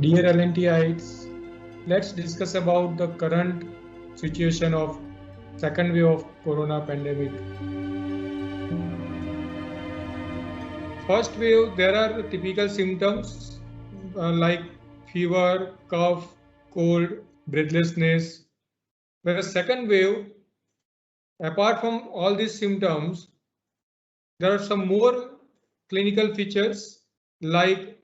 Dear LNTites, let's discuss about the current situation of second wave of corona pandemic. First wave, there are typical symptoms like fever, cough, cold, breathlessness. Whereas second wave, apart from all these symptoms, there are some more clinical features like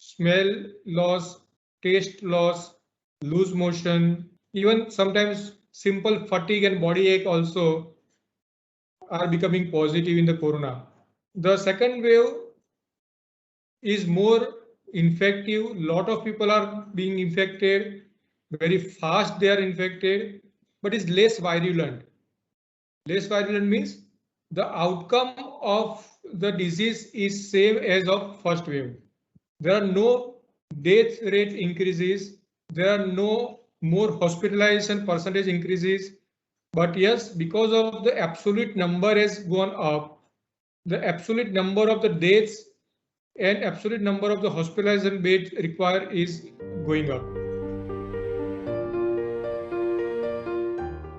smell loss, taste loss, loose motion, even sometimes simple fatigue and body ache also are becoming positive in the corona. The second wave is more infective. Lot of people are being infected. Very fast they are infected, but is less virulent. Less virulent means the outcome of the disease is same as of first wave. There are no death rate increases. There are no more hospitalization percentage increases. But yes, because of the absolute number has gone up, the absolute number of the deaths and absolute number of the hospitalization beds required is going up.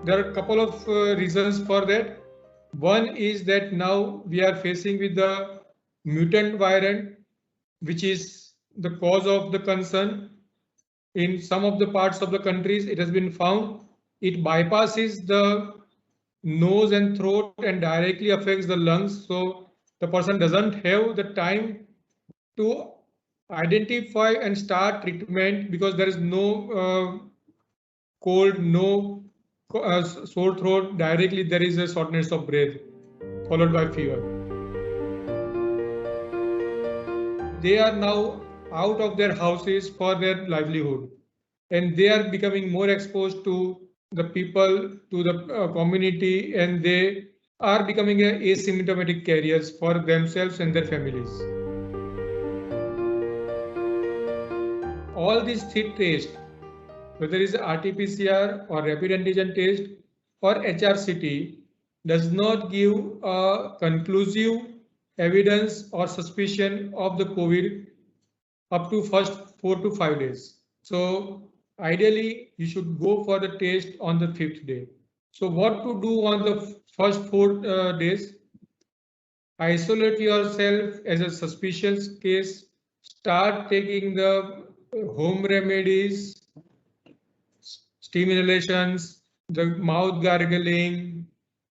There are a couple of reasons for that. One is that now we are facing with the mutant variant, which is the cause of the concern. In some of the parts of the countries, it has been found it bypasses the nose and throat and directly affects the lungs. So the person doesn't have the time to identify and start treatment because there is no cold, no sore throat. Directly there is a shortness of breath followed by fever. They are now out of their houses for their livelihood, and they are becoming more exposed to the people, to the community, and they are becoming asymptomatic carriers for themselves and their families. All these three tests, whether it is RT-PCR or rapid antigen test or HRCT, does not give a conclusive evidence or suspicion of the COVID up to first 4 to 5 days. So ideally, you should go for the test on the 5th day. So what to do on the first 4 days? Isolate yourself as a suspicious case. Start taking the home remedies, steam inhalations, the mouth gargling.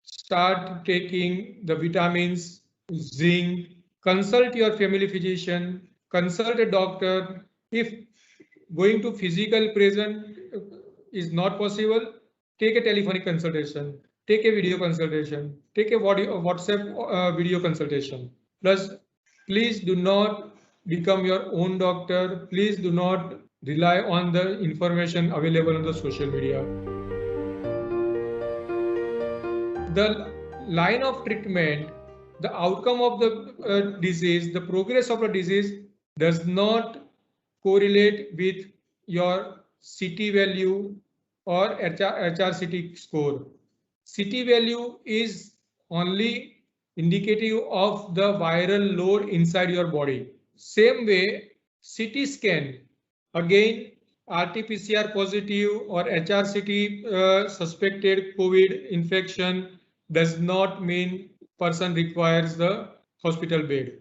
Start taking the vitamins, zinc. Consult your family physician. Consult a doctor. If going to physical present is not possible, take a telephonic consultation, take a video consultation, take a WhatsApp video consultation. Plus, please do not become your own doctor. Please do not rely on the information available on the social media. The line of treatment, the outcome of the disease, the progress of the disease does not correlate with your CT value or HRCT score. CT value is only indicative of the viral load inside your body. Same way, CT scan, again, RT-PCR positive or HRCT suspected COVID infection does not mean person requires the hospital bed.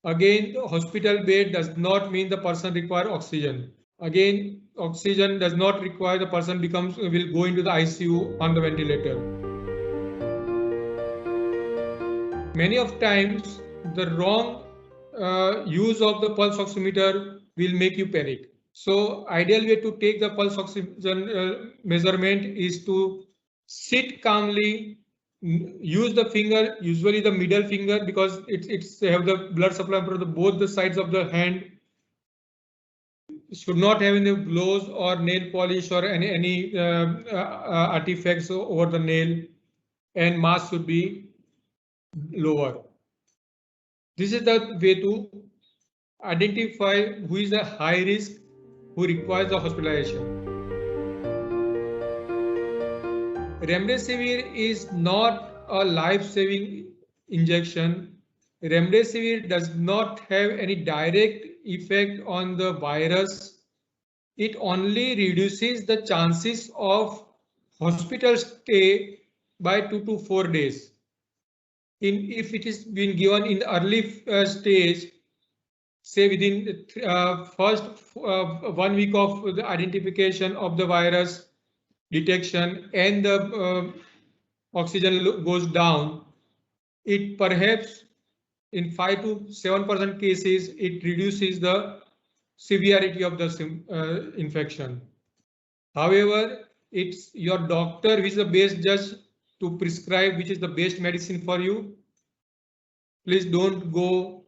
Again, the hospital bed does not mean the person requires oxygen. Again, oxygen does not require the person will go into the ICU on the ventilator. Many of times, the wrong use of the pulse oximeter will make you panic. So, ideal way to take the pulse oxygen measurement is to sit calmly, use the finger, usually the middle finger, because it's have the blood supply for both the sides of the hand. Should not have any gloves or nail polish or any artifacts over the nail, and mask should be lower. This is the way to identify who is a high risk, who requires the hospitalization. Remdesivir is not a life-saving injection. Remdesivir does not have any direct effect on the virus it only reduces the chances of hospital stay by 2 to 4 days. If it is been given in the early stage, say within first 1 week of the identification of the virus detection and the oxygen goes down, it perhaps in 5 to 7% cases, it reduces the severity of the infection. However, it's your doctor who is the best judge to prescribe which is the best medicine for you. Please don't go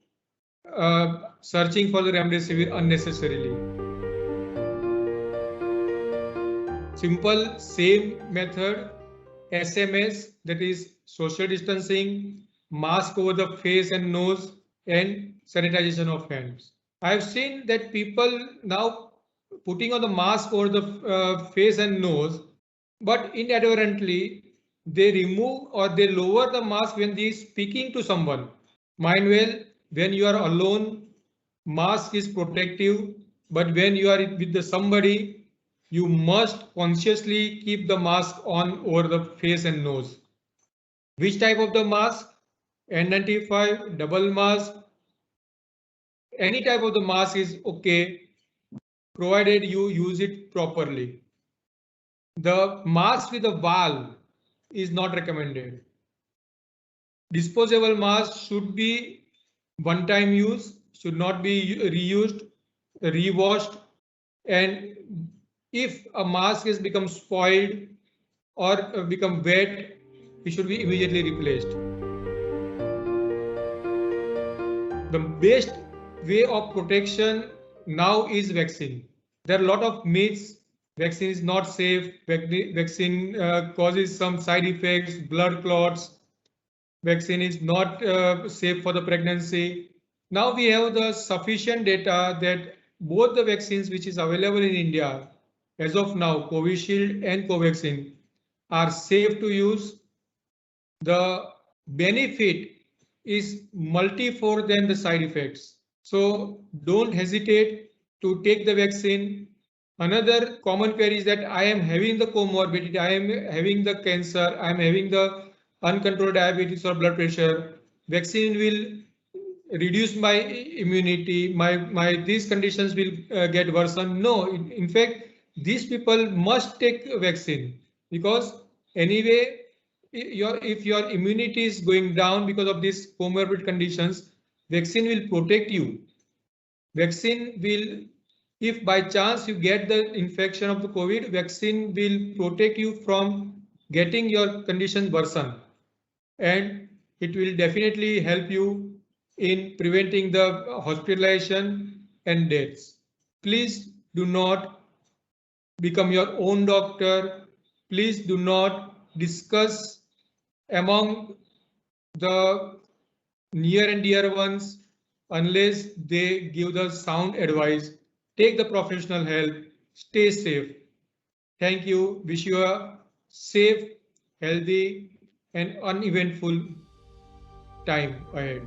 searching for the remdesivir unnecessarily. Simple, same method, SMS, that is social distancing, mask over the face and nose, and sanitization of hands. I have seen that people now putting on the mask over the face and nose, but inadvertently they remove or they lower the mask when they are speaking to someone. Mind well, when you are alone, mask is protective, but when you are with somebody, you must consciously keep the mask on over the face and nose. Which type of the mask? N95, double mask, any type of the mask is okay, provided you use it properly. The mask with a valve is not recommended. Disposable mask should be one-time use, should not be reused, rewashed, and if a mask has become spoiled or become wet, it should be immediately replaced. The best way of protection now is vaccine. There are a lot of myths. Vaccine is not safe. Vaccine causes some side effects, blood clots. Vaccine is not safe for the pregnancy. Now we have the sufficient data that both the vaccines which is available in India as of now, Covishield and Covaxin, are safe to use. The benefit is multi-fold than the side effects. So don't hesitate to take the vaccine. Another common query is that I am having the comorbidity, I am having the cancer, I am having the uncontrolled diabetes or blood pressure. Vaccine will reduce my immunity, these conditions will get worsened. No, in fact, these people must take vaccine because anyway, if your immunity is going down because of these comorbid conditions, vaccine will protect you. Vaccine will, if by chance you get the infection of the COVID, vaccine will protect you from getting your conditions worsen, and it will definitely help you in preventing the hospitalization and deaths. Please do not become your own doctor. Please do not discuss among the near and dear ones unless they give the sound advice. Take the professional help. Stay safe. Thank you. Wish you a safe, healthy, and uneventful time ahead.